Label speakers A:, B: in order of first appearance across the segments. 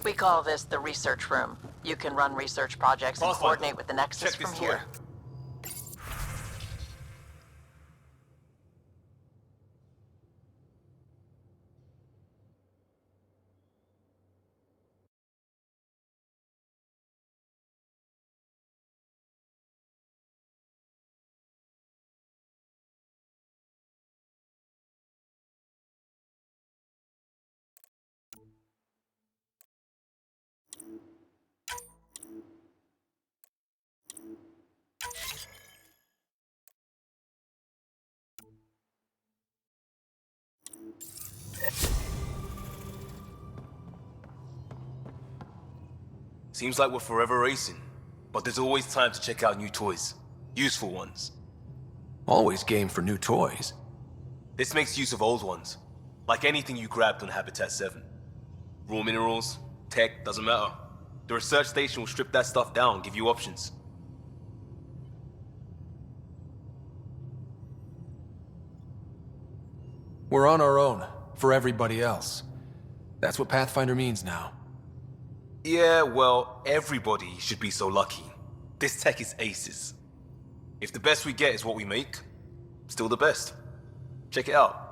A: We call this the research room. You can run research projects and coordinate with the Nexus from here.
B: Seems like we're forever racing, but there's always time to check out new toys. Useful ones.
C: Always game for new toys.
B: This makes use of old ones, like anything you grabbed on Habitat 7. Raw minerals, tech, doesn't matter. The research station will strip that stuff down and give you options.
C: We're on our own, for everybody else. That's what Pathfinder means now.
B: Yeah, well, everybody should be so lucky. This tech is aces. If the best we get is what we make, still the best. Check it out.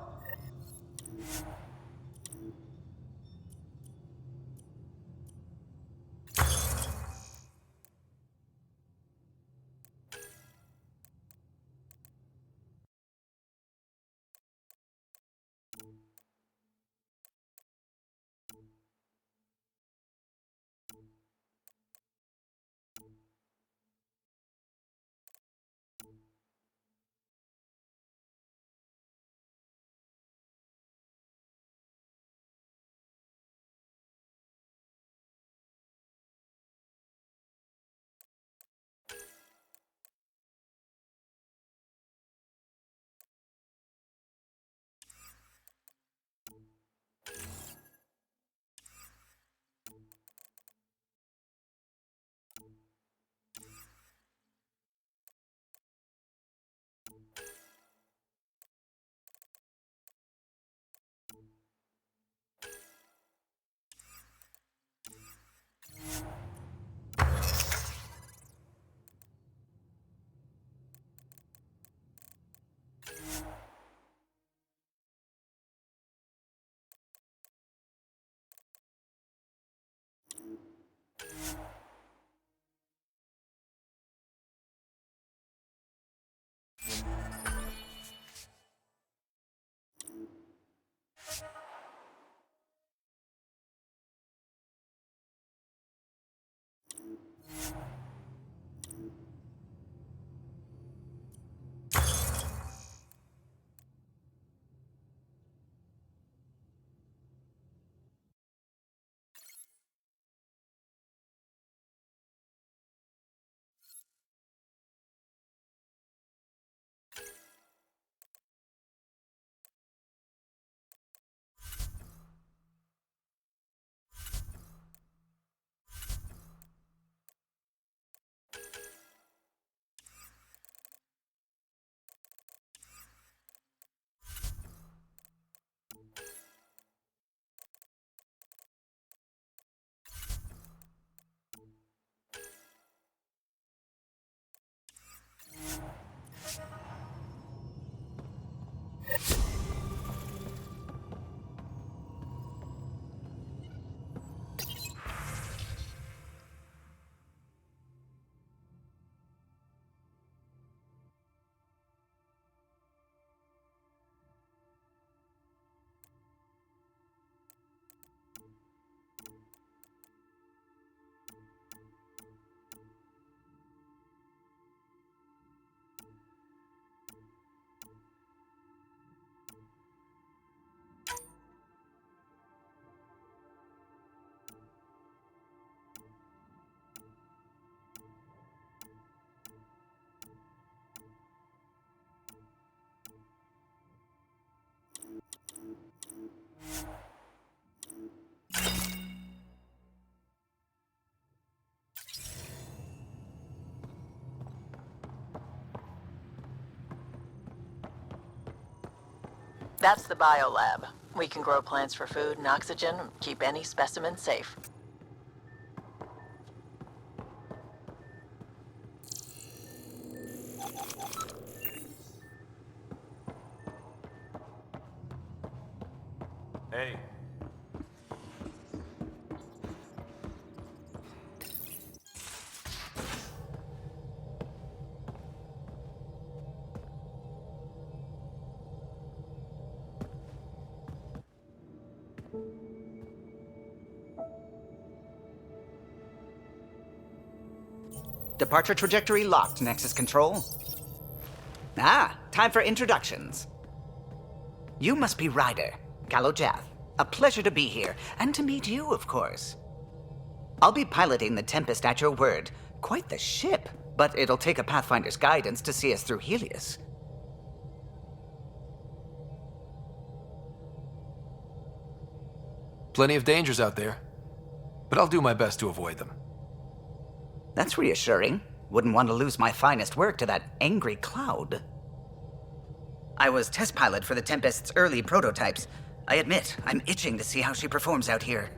A: That's the biolab. We can grow plants for food and oxygen, keep any specimen safe.
B: Hey.
D: Departure trajectory locked, Nexus Control. Ah, time for introductions. You must be Ryder, Galojath. A pleasure to be here, and to meet you, of course. I'll be piloting the Tempest at your word. Quite the ship, but it'll take a Pathfinder's guidance to see us through Helios.
C: Plenty of dangers out there, but I'll do my best to avoid them.
D: That's reassuring. Wouldn't want to lose my finest work to that angry cloud. I was test pilot for the Tempest's early prototypes. I admit, I'm itching to see how she performs out here.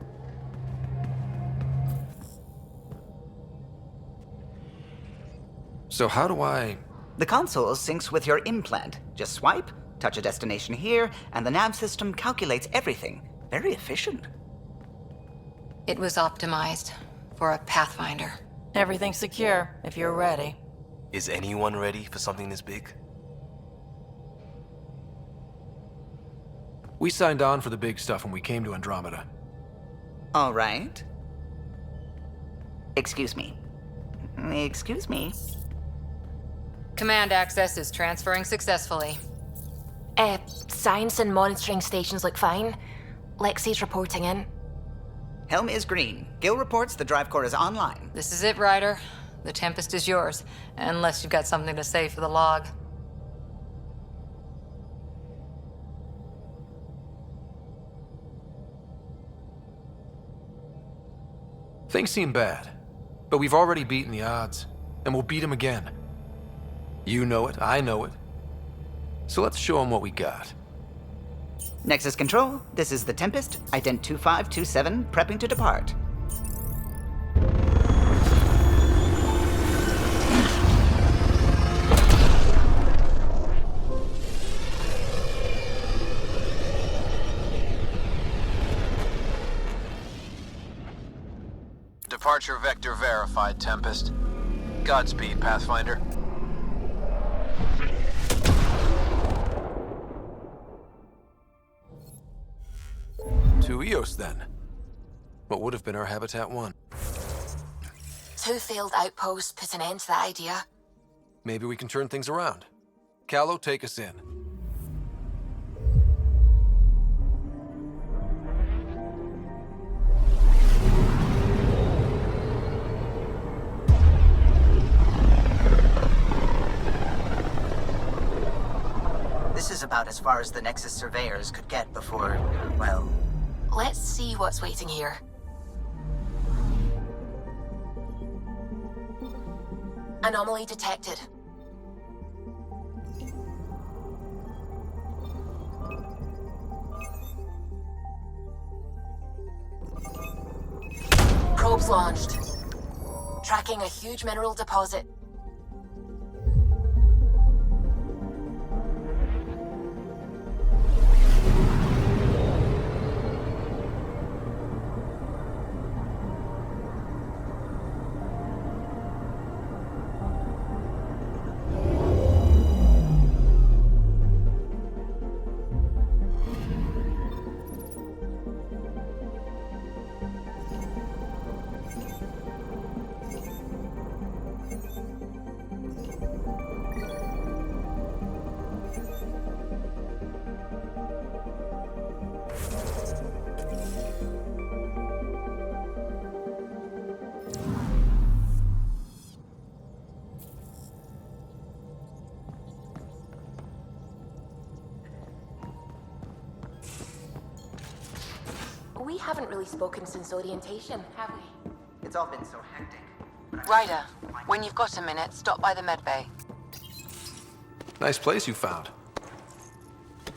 C: So how do I...
D: The console syncs with your implant. Just swipe, touch a destination here, and the nav system calculates everything. Very efficient.
E: It was optimized for a Pathfinder.
A: Everything's secure, if you're ready.
B: Is anyone ready for something this big?
C: We signed on for the big stuff when we came to Andromeda.
D: All right. Excuse me. Excuse me.
E: Command access is transferring successfully.
F: Science and monitoring stations look fine. Lexi's reporting in.
D: Helm is green. Gil reports the drive core is online.
E: This is it, Ryder. The Tempest is yours, unless you've got something to say for the log.
C: Things seem bad, but we've already beaten the odds, and we'll beat them again. You know it, I know it. So let's show them what we got.
D: Nexus Control, this is the Tempest, Ident 2527, prepping to depart.
G: Departure vector verified, Tempest. Godspeed, Pathfinder.
C: To Eos, then. What would have been our Habitat 1?
F: 2 failed outposts put an end to that idea.
C: Maybe we can turn things around. Callow, take us in.
D: This is about as far as the Nexus surveyors could get before, well...
F: Let's see what's waiting here. Anomaly detected. Probes launched. Tracking a huge mineral deposit. We haven't really spoken since orientation, have we?
D: It's all been so hectic.
E: Ryder, when you've got a minute, stop by the medbay.
C: Nice place you found.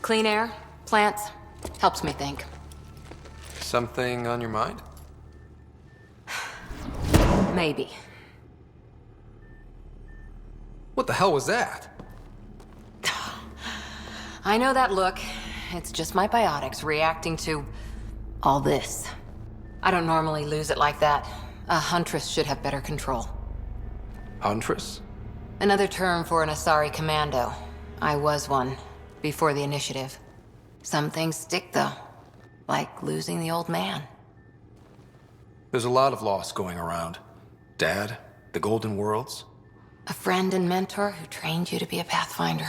E: Clean air, plants, helps me think.
C: Something on your mind?
E: Maybe.
C: What the hell was that?
E: I know that look. It's just my biotics reacting to all this. I don't normally lose it like that. A huntress should have better control.
C: Huntress?
E: Another term for an Asari commando. I was one, before the initiative. Some things stick, though. Like losing the old man.
C: There's a lot of loss going around. Dad, the Golden Worlds.
E: A friend and mentor who trained you to be a Pathfinder.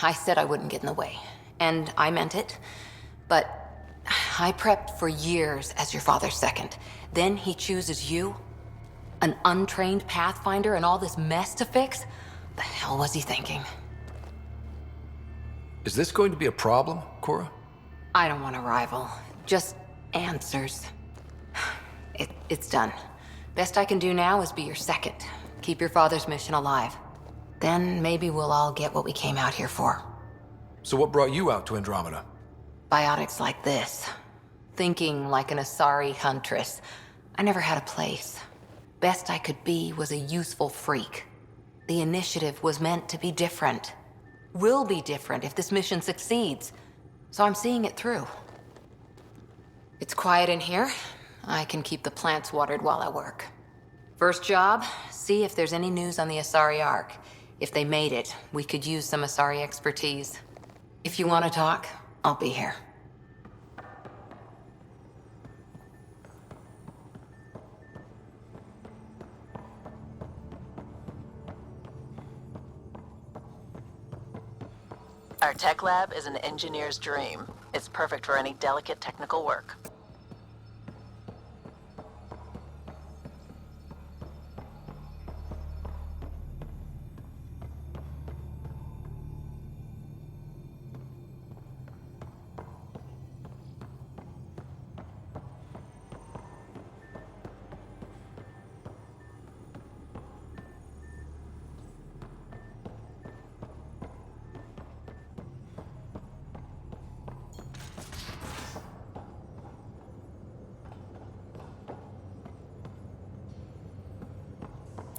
E: I said I wouldn't get in the way, and I meant it. But I prepped for years as your father's second. Then he chooses you? An untrained Pathfinder and all this mess to fix? The hell was he thinking?
C: Is this going to be a problem, Cora?
E: I don't want a rival. Just answers. It's done. Best I can do now is be your second. Keep your father's mission alive. Then maybe we'll all get what we came out here for.
C: So what brought you out to Andromeda?
E: Biotics like this. Thinking like an Asari huntress. I never had a place. Best I could be was a useful freak. The initiative was meant to be different. Will be different if this mission succeeds. So I'm seeing it through. It's quiet in here. I can keep the plants watered while I work. First job, see if there's any news on the Asari Ark. If they made it, we could use some Asari expertise. If you want to talk, I'll be here.
A: Our tech lab is an engineer's dream. It's perfect for any delicate technical work.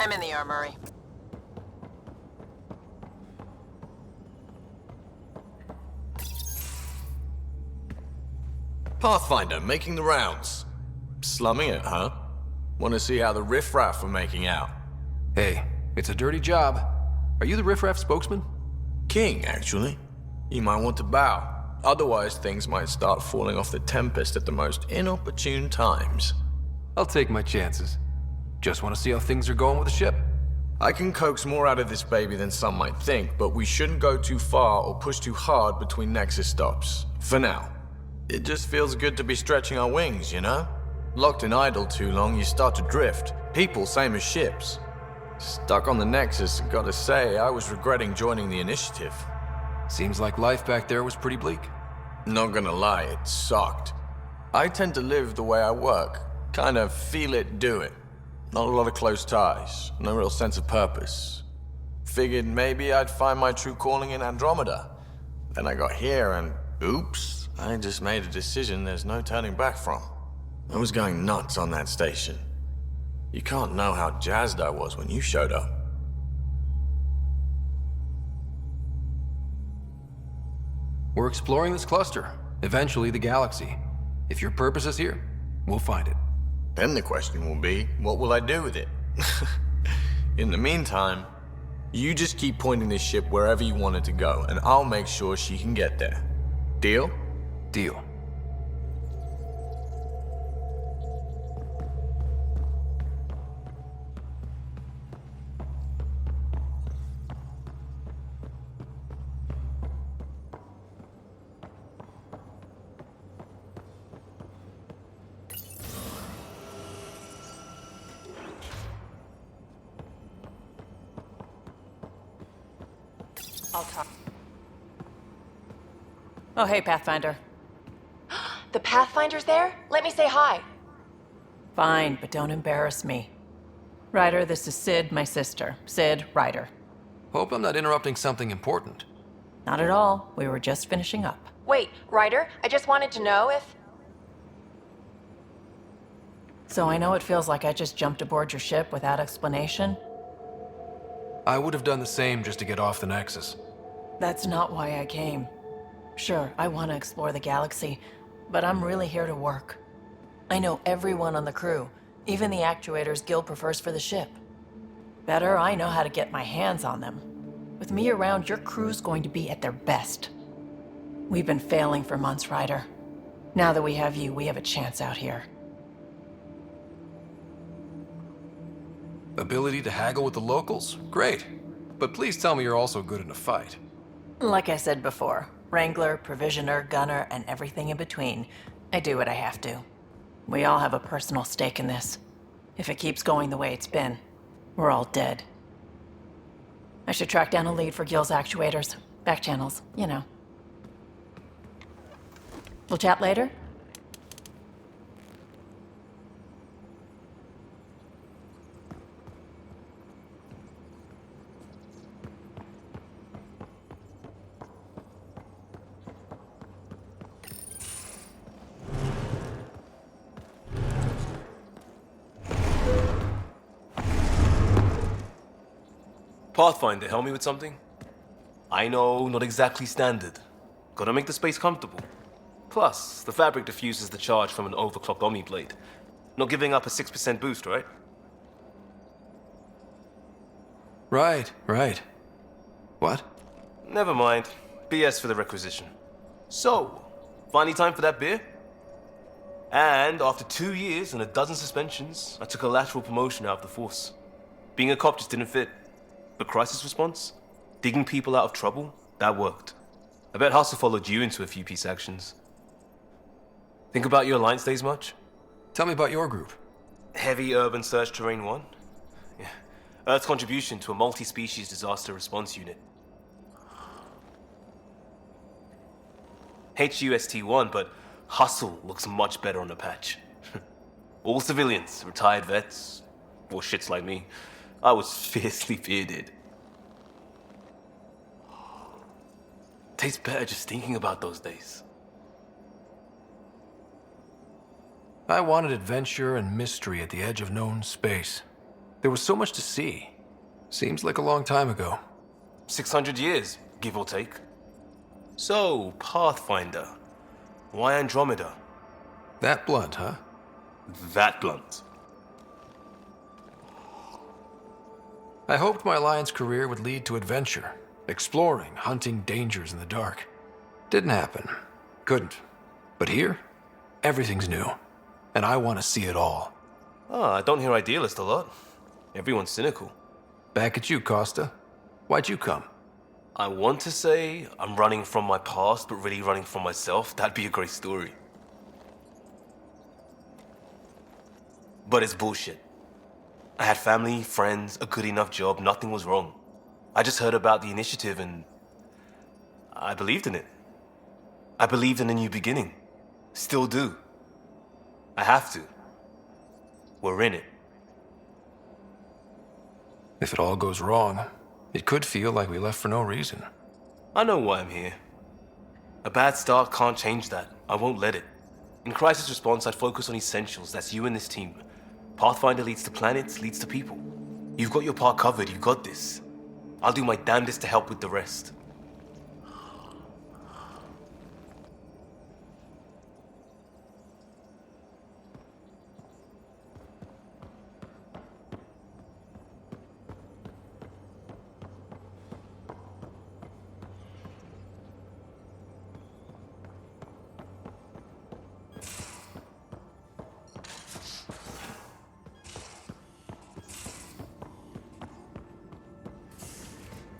A: I'm in the armory.
H: Pathfinder, making the rounds. Slumming it, huh? Want to see how the riffraff are making out?
C: Hey, it's a dirty job. Are you the riffraff spokesman?
H: King, actually. You might want to bow. Otherwise, things might start falling off the Tempest at the most inopportune times.
C: I'll take my chances. Just want to see how things are going with the ship.
H: I can coax more out of this baby than some might think, but we shouldn't go too far or push too hard between Nexus stops. For now. It just feels good to be stretching our wings, you know? Locked in idle too long, you start to drift. People, same as ships. Stuck on the Nexus, gotta say, I was regretting joining the initiative.
C: Seems like life back there was pretty bleak.
H: Not gonna lie, it sucked. I tend to live the way I work. Kind of feel it, do it. Not a lot of close ties, no real sense of purpose. Figured maybe I'd find my true calling in Andromeda. Then I got here and, oops, I just made a decision there's no turning back from. I was going nuts on that station. You can't know how jazzed I was when you showed up.
C: We're exploring this cluster, eventually the galaxy. If your purpose is here, we'll find it.
H: Then the question will be, what will I do with it? In the meantime, you just keep pointing this ship wherever you want it to go, and I'll make sure she can get there. Deal?
C: Deal.
A: I'll talk.
I: Oh, hey, Pathfinder.
F: The Pathfinder's there? Let me say hi.
I: Fine, but don't embarrass me. Ryder, this is Sid, my sister. Sid, Ryder.
C: Hope I'm not interrupting something important.
I: Not at all. We were just finishing up.
F: Wait, Ryder, I just wanted to know if...
I: So I know it feels like I just jumped aboard your ship without explanation.
C: I would have done the same just to get off the Nexus.
I: That's not why I came. Sure, I want to explore the galaxy, but I'm really here to work. I know everyone on the crew, even the actuators Gil prefers for the ship. Better, I know how to get my hands on them. With me around, your crew's going to be at their best. We've been failing for months, Ryder. Now that we have you, we have a chance out here.
C: Ability to haggle with the locals? Great. But please tell me you're also good in a fight.
I: Like I said before, Wrangler, Provisioner, Gunner, and everything in between. I do what I have to. We all have a personal stake in this. If it keeps going the way it's been, we're all dead. I should track down a lead for Gil's actuators. Back channels, you know. We'll chat later?
B: Pathfinder, help me with something? I know, not exactly standard. Gotta make the space comfortable. Plus, the fabric diffuses the charge from an overclocked Omni blade. Not giving up a 6% boost, right?
C: Right. What?
B: Never mind. BS for the requisition. So, finally time for that beer? And after 2 years and a dozen suspensions, I took a lateral promotion out of the force. Being a cop just didn't fit. But crisis response? Digging people out of trouble? That worked. I bet Hustle followed you into a few peace actions. Think about your Alliance days much?
C: Tell me about your group.
B: Heavy Urban Search Terrain 1? Yeah. Earth's contribution to a multi-species disaster response unit. HUST-1, but Hustle looks much better on the patch. All civilians, retired vets, or shits like me. I was fiercely bearded. Tastes better just thinking about those days.
C: I wanted adventure and mystery at the edge of known space. There was so much to see. Seems like a long time ago.
B: 600 years, give or take. So, Pathfinder. Why Andromeda?
C: That blunt, huh?
B: That blunt.
C: I hoped my Alliance career would lead to adventure, exploring, hunting dangers in the dark. Didn't happen. Couldn't. But here, everything's new. And I want to see it all.
B: I don't hear idealist a lot. Everyone's cynical.
C: Back at you, Costa. Why'd you come?
B: I want to say I'm running from my past, but really running from myself. That'd be a great story. But it's bullshit. I had family, friends, a good enough job, nothing was wrong. I just heard about the initiative and I believed in it. I believed in a new beginning. Still do. I have to. We're in it.
C: If it all goes wrong, it could feel like we left for no reason.
B: I know why I'm here. A bad start can't change that. I won't let it. In crisis response, I'd focus on essentials. That's you and this team. Pathfinder leads to planets, leads to people. You've got your part covered, you've got this. I'll do my damnedest to help with the rest.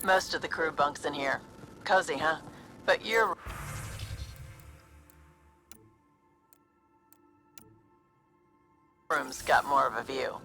A: Most of the crew bunks in here. Cozy, huh? But your room's got more of a view.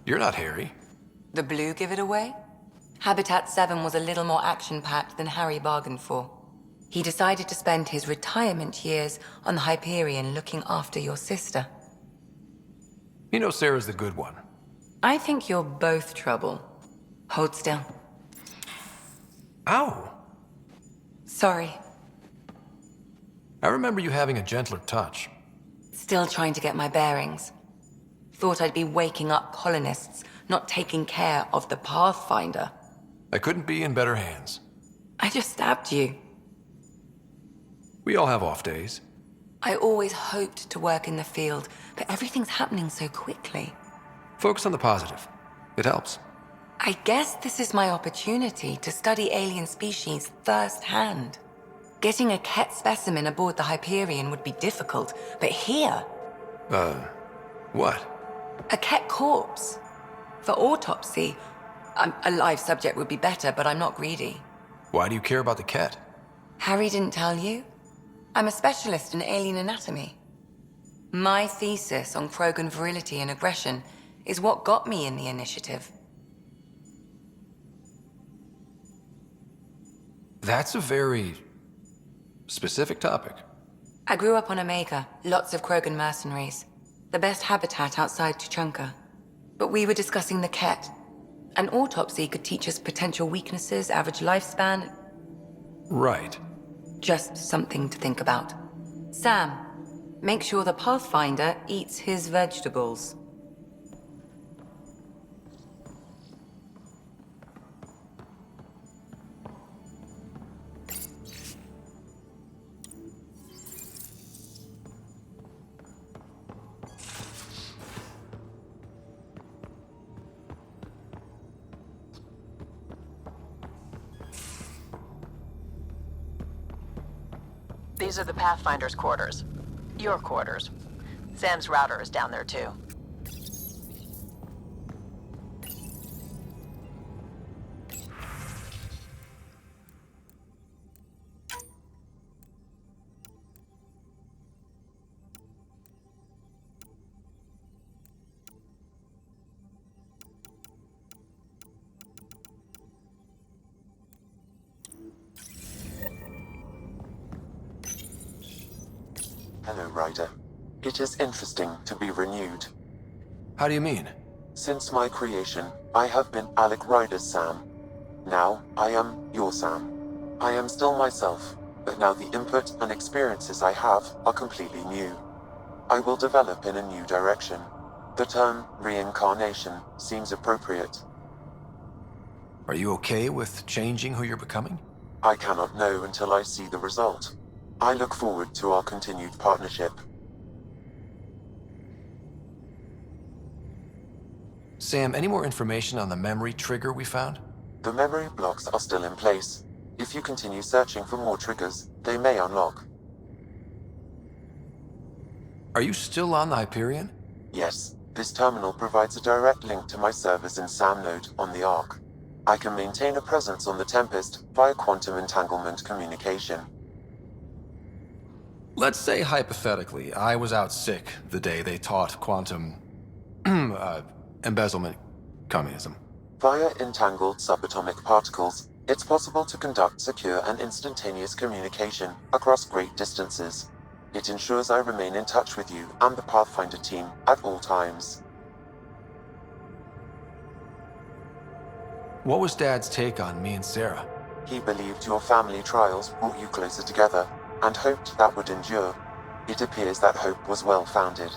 C: You're not Harry.
E: The blue give it away? Habitat 7 was a little more action-packed than Harry bargained for. He decided to spend his retirement years on the Hyperion looking after your sister.
C: You know Sarah's the good one.
E: I think you're both trouble. Hold still.
C: Ow!
E: Sorry.
C: I remember you having a gentler touch.
E: Still trying to get my bearings. Thought I'd be waking up colonists, not taking care of the Pathfinder.
C: I couldn't be in better hands.
E: I just stabbed you.
C: We all have off days.
E: I always hoped to work in the field, but everything's happening so quickly.
C: Focus on the positive. It helps.
E: I guess this is my opportunity to study alien species firsthand. Getting a Ket specimen aboard the Hyperion would be difficult, but here,
C: What?
E: a Ket corpse. For autopsy, a live subject would be better, but I'm not greedy.
C: Why do you care about the cat?
E: Harry didn't tell you? I'm a specialist in alien anatomy. My thesis on Krogan virility and aggression is what got me in the initiative.
C: That's a very specific topic.
E: I grew up on Omega, lots of Krogan mercenaries. The best habitat outside Tuchanka. But we were discussing the Ket. An autopsy could teach us potential weaknesses, average lifespan.
C: Right.
E: Just something to think about. Sam, make sure the Pathfinder eats his vegetables.
A: These are the Pathfinder's quarters. Your quarters. Sam's router is down there too.
J: Hello, Ryder. It is interesting to be renewed.
C: How do you mean?
J: Since my creation, I have been Alec Ryder's Sam. Now, I am your Sam. I am still myself, but now the input and experiences I have are completely new. I will develop in a new direction. The term reincarnation seems appropriate.
C: Are you okay with changing who you're becoming?
J: I cannot know until I see the result. I look forward to our continued partnership.
C: Sam, any more information on the memory trigger we found?
J: The memory blocks are still in place. If you continue searching for more triggers, they may unlock.
C: Are you still on the Hyperion?
J: Yes, this terminal provides a direct link to my servers in SAM node on the Ark. I can maintain a presence on the Tempest via quantum entanglement communication.
C: Let's say hypothetically, I was out sick the day they taught quantum embezzlement communism.
J: Via entangled subatomic particles, it's possible to conduct secure and instantaneous communication across great distances. It ensures I remain in touch with you and the Pathfinder team at all times.
C: What was Dad's take on me and Sarah?
J: He believed your family trials brought you closer together, and hoped that would endure. It appears that hope was well-founded.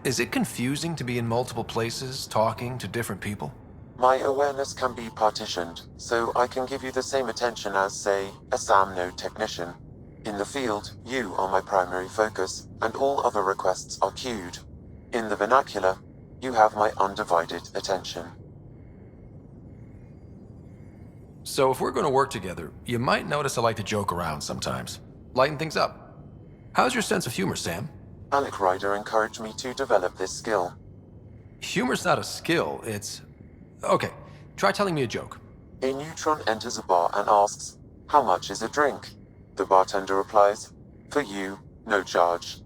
C: Is it confusing to be in multiple places, talking to different people?
J: My awareness can be partitioned, so I can give you the same attention as, say, a SAM node technician. In the field, you are my primary focus, and all other requests are queued. In the vernacular, you have my undivided attention.
C: So if we're going to work together, you might notice I like to joke around sometimes. Lighten things up. How's your sense of humor, Sam?
J: Alec Ryder encouraged me to develop this skill.
C: Humor's not a skill, it's... Okay, try telling me a joke.
J: A neutron enters a bar and asks, "How much is a drink?" The bartender replies, "For you, no charge."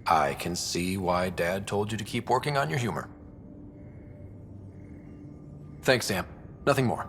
C: I can see why Dad told you to keep working on your humor. Thanks, Sam. Nothing more.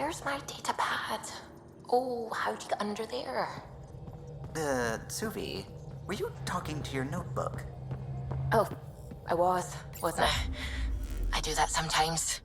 F: where's my data pad? Oh, how'd you get under there?
D: Suvi, were you talking to your notebook?
F: Oh, I wasn't I? I do that sometimes.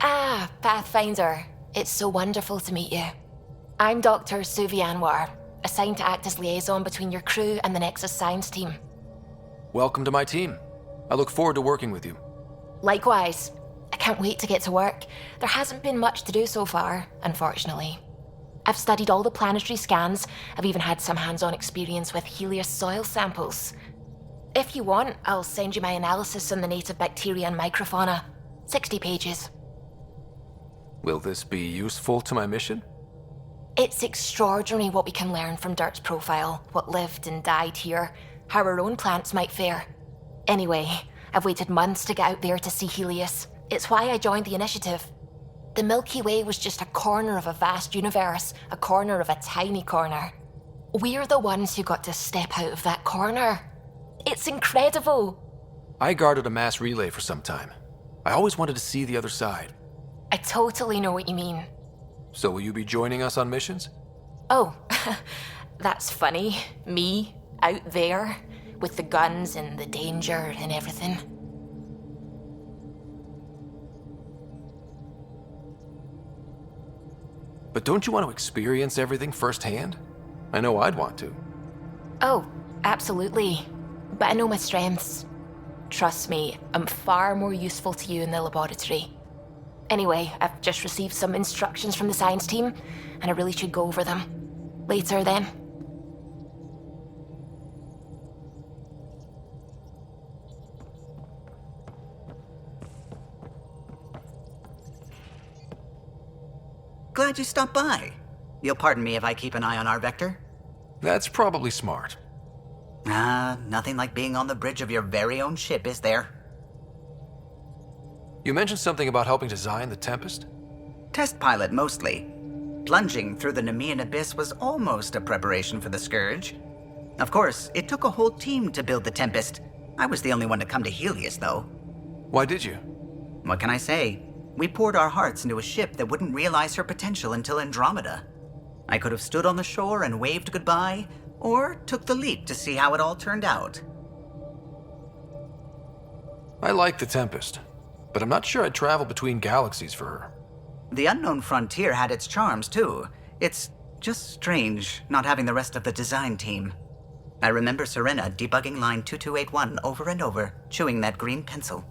F: Ah, Pathfinder. It's so wonderful to meet you. I'm Dr. Suvi Anwar, assigned to act as liaison between your crew and the Nexus Science team.
C: Welcome to my team. I look forward to working with you.
F: Likewise. I can't wait to get to work. There hasn't been much to do so far, unfortunately. I've studied all the planetary scans. I've even had some hands-on experience with Helios soil samples. If you want, I'll send you my analysis on the native bacteria and microfauna. 60 pages.
C: Will this be useful to my mission?
F: It's extraordinary what we can learn from Dirt's profile, what lived and died here, how our own plants might fare. Anyway, I've waited months to get out there to see Helios. It's why I joined the initiative. The Milky Way was just a corner of a vast universe, a corner of a tiny corner. We're the ones who got to step out of that corner. It's incredible.
C: I guarded a mass relay for some time. I always wanted to see the other side.
F: I totally know what you mean.
C: So will you be joining us on missions?
F: Oh, that's funny. Me, out there, with the guns and the danger and everything.
C: But don't you want to experience everything firsthand? I know I'd want to.
F: Oh, absolutely. But I know my strengths. Trust me, I'm far more useful to you in the laboratory. Anyway, I've just received some instructions from the science team, and I really should go over them. Later, then.
D: Glad you stopped by. You'll pardon me if I keep an eye on our vector?
C: That's probably smart.
D: Nothing like being on the bridge of your very own ship, is there?
C: You mentioned something about helping design the Tempest?
D: Test pilot, mostly. Plunging through the Nemean abyss was almost a preparation for the Scourge. Of course, it took a whole team to build the Tempest. I was the only one to come to Helios, though.
C: Why did you?
D: What can I say? We poured our hearts into a ship that wouldn't realize her potential until Andromeda. I could have stood on the shore and waved goodbye, or took the leap to see how it all turned out.
C: I like the Tempest, but I'm not sure I'd travel between galaxies for her.
D: The unknown frontier had its charms, too. It's just strange not having the rest of the design team. I remember Serena debugging line 2281 over and over, chewing that green pencil.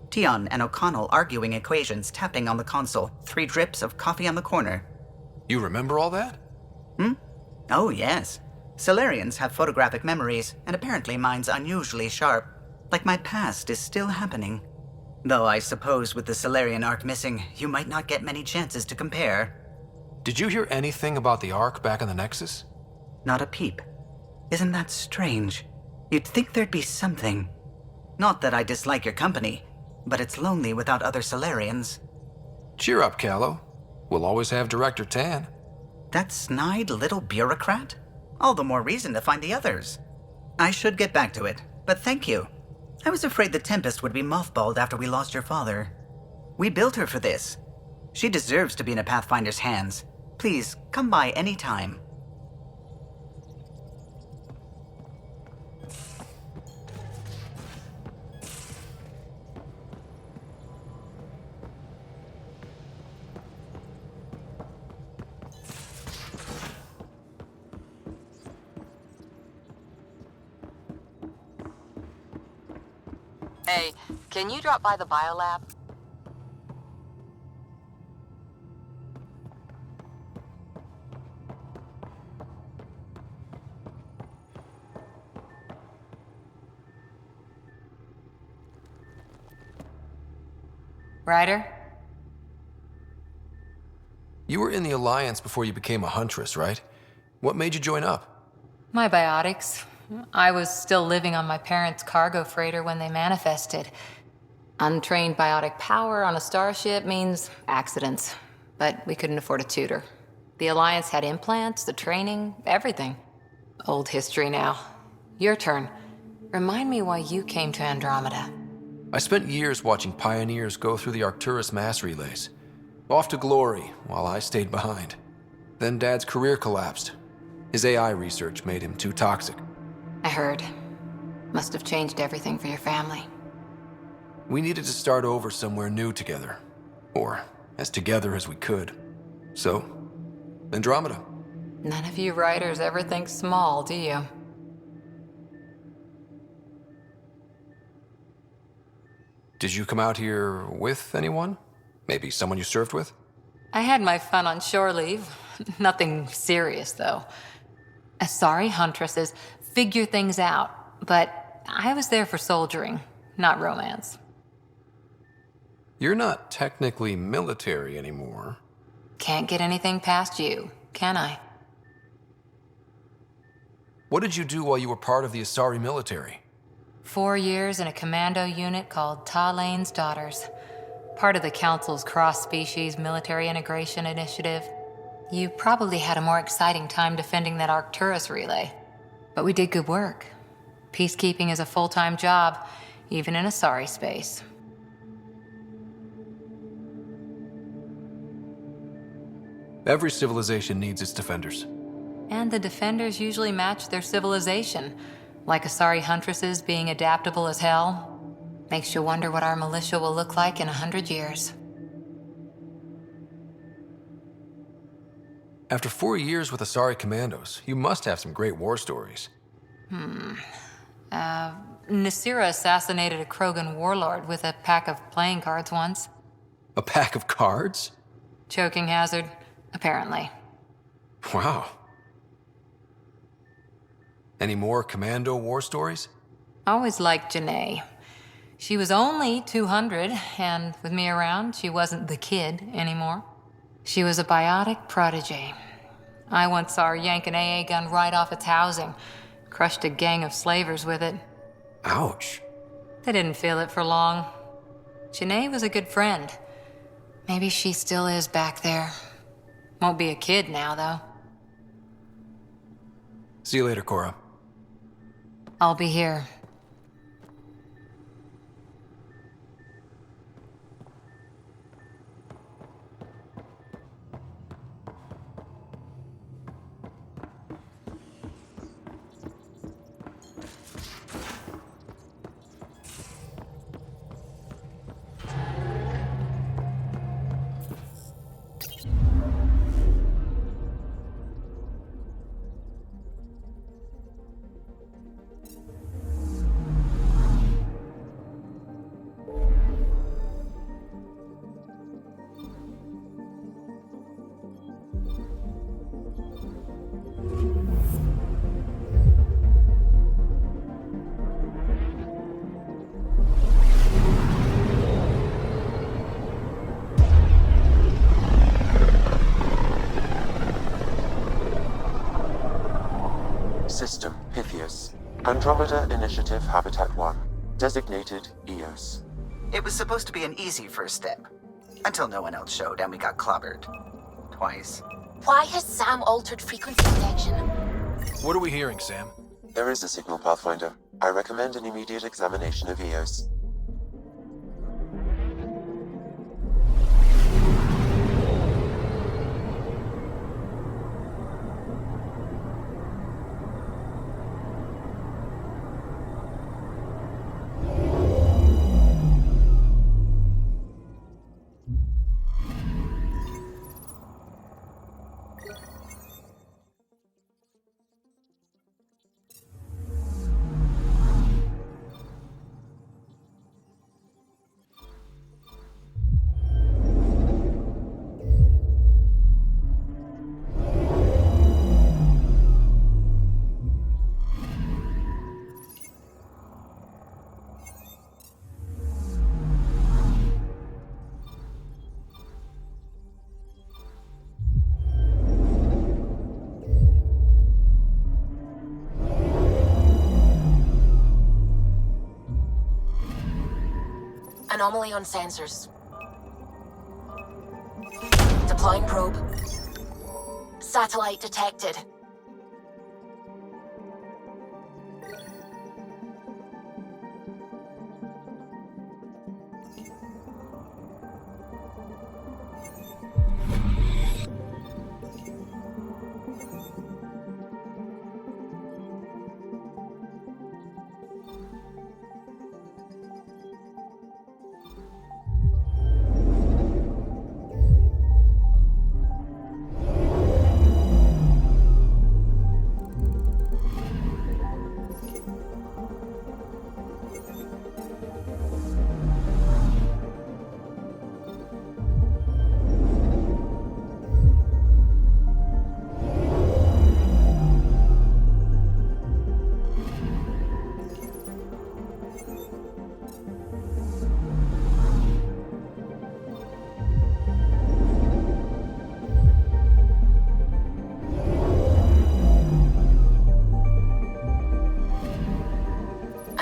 D: Tion and O'Connell arguing equations, tapping on the console, 3 drips of coffee on the corner.
C: You remember all that?
D: Oh, yes. Solarians have photographic memories, and apparently mine's unusually sharp. Like my past is still happening. Though I suppose with the Solarian arc missing, you might not get many chances to compare.
C: Did you hear anything about the Ark back in the Nexus?
D: Not a peep. Isn't that strange? You'd think there'd be something. Not that I dislike your company, but it's lonely without other Solarians.
C: Cheer up, Callow. We'll always have Director Tan.
D: That snide little bureaucrat? All the more reason to find the others. I should get back to it, but thank you. I was afraid the Tempest would be mothballed after we lost your father. We built her for this. She deserves to be in a Pathfinder's hands. Please, come by any time.
A: Hey, can you drop by the biolab?
E: Ryder?
C: You were in the Alliance before you became a Huntress, right? What made you join up?
E: My biotics. I was still living on my parents' cargo freighter when they manifested. Untrained biotic power on a starship means accidents, but we couldn't afford a tutor. The Alliance had implants, the training, everything. Old history now. Your turn. Remind me why you came to Andromeda.
C: I spent years watching pioneers go through the Arcturus mass relays. Off to glory, while I stayed behind. Then Dad's career collapsed. His AI research made him too toxic.
E: I heard. Must have changed everything for your family.
C: We needed to start over somewhere new together. Or as together as we could. So, Andromeda.
E: None of you writers ever think small, do you?
C: Did you come out here with anyone? Maybe someone you served with?
E: I had my fun on shore leave. Nothing serious, though. Sorry, Huntresses, figure things out. But I was there for soldiering, not romance.
C: You're not technically military anymore.
E: Can't get anything past you. can I?
C: What did you do while you were part of the Asari military?
E: 4 years in a commando unit called Talane's Daughters. Part of the Council's cross-species military integration initiative. You probably had a more exciting time defending that Arcturus relay. But we did good work. Peacekeeping is a full-time job, even in Asari space.
C: Every civilization needs its defenders.
E: And the defenders usually match their civilization, like Asari huntresses being adaptable as hell. Makes you wonder what our militia will look like in 100 years.
C: After 4 years with Asari commandos, you must have some great war stories.
E: Nasira assassinated a Krogan warlord with a pack of playing cards once.
C: A pack of cards?
E: Choking hazard, apparently.
C: Wow. Any more commando war stories?
E: Always liked Janae. She was only 200, and with me around, she wasn't the kid anymore. She was a biotic prodigy. I once saw her yank an AA gun right off its housing, crushed a gang of slavers with it.
C: Ouch.
E: They didn't feel it for long. Janae was a good friend. Maybe she still is back there. Won't be a kid now, though.
C: See you later, Cora.
E: I'll be here.
J: System Pythias. Andromeda Initiative Habitat 1. Designated EOS.
D: It was supposed to be an easy first step. Until no one else showed and we got clobbered. Twice.
F: Why has Sam altered frequency detection?
C: What are we hearing, Sam?
J: There is a signal, Pathfinder. I recommend an immediate examination of EOS.
F: Anomaly on sensors. Deploying probe. Satellite detected.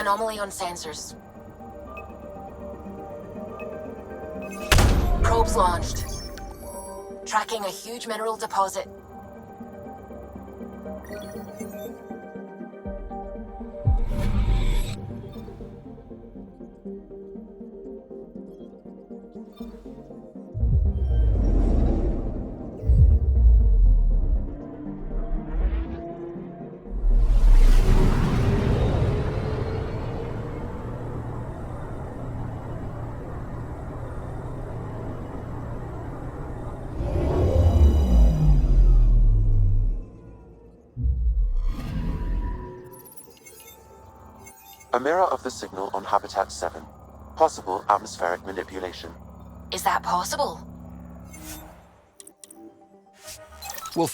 F: Anomaly on sensors. Probes launched. Tracking a huge mineral deposit.
J: A mirror of the signal on Habitat 7. Possible atmospheric manipulation.
F: Is that possible?
C: We'll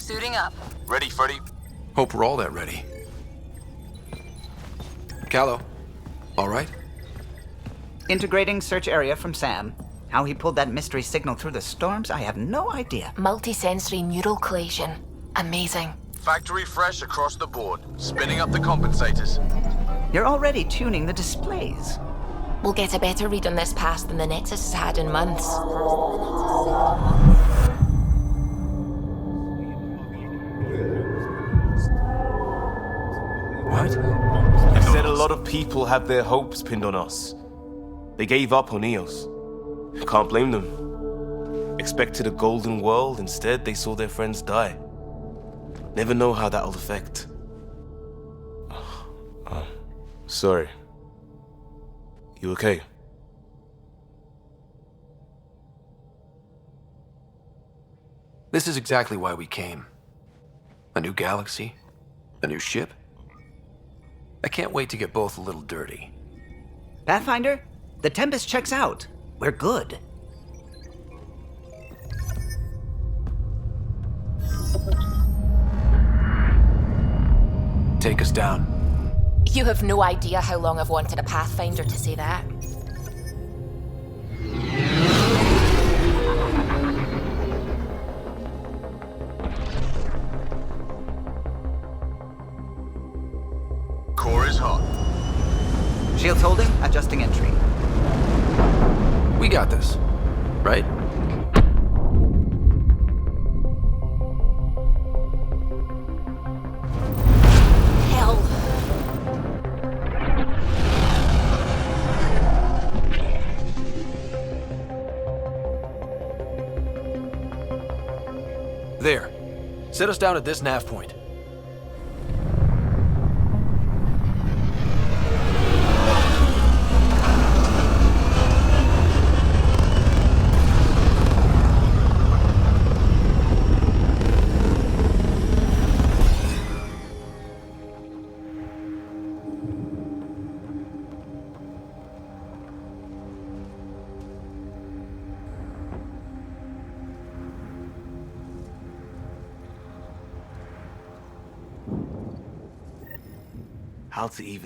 A: Suiting up.
G: Ready, Freddy?
C: hope we're all that ready. Callow, all right?
D: Integrating search area from Sam. How he pulled that mystery signal through the storms, I have no idea.
F: Multisensory neural collation. Amazing.
G: Factory fresh across the board. Spinning up the compensators.
D: You're already tuning the displays.
F: We'll get a better read on this pass than the Nexus has had in months.
C: What?
B: They said a lot of people have their hopes pinned on us. They gave up on Eos. Can't blame them. Expected a golden world, instead they saw their friends die. Never know how that'll affect. Sorry. You okay?
C: This is exactly why we came. A new galaxy, a new ship. I can't wait to get both a little dirty.
D: Pathfinder, the Tempest checks out. We're good.
C: take us down.
F: You have no idea how long I've wanted a Pathfinder to say that.
G: Core is hot.
D: Shields holding, adjusting entry.
C: We got this, right?
F: Hell.
C: There. Set us down at this nav point.
B: How to even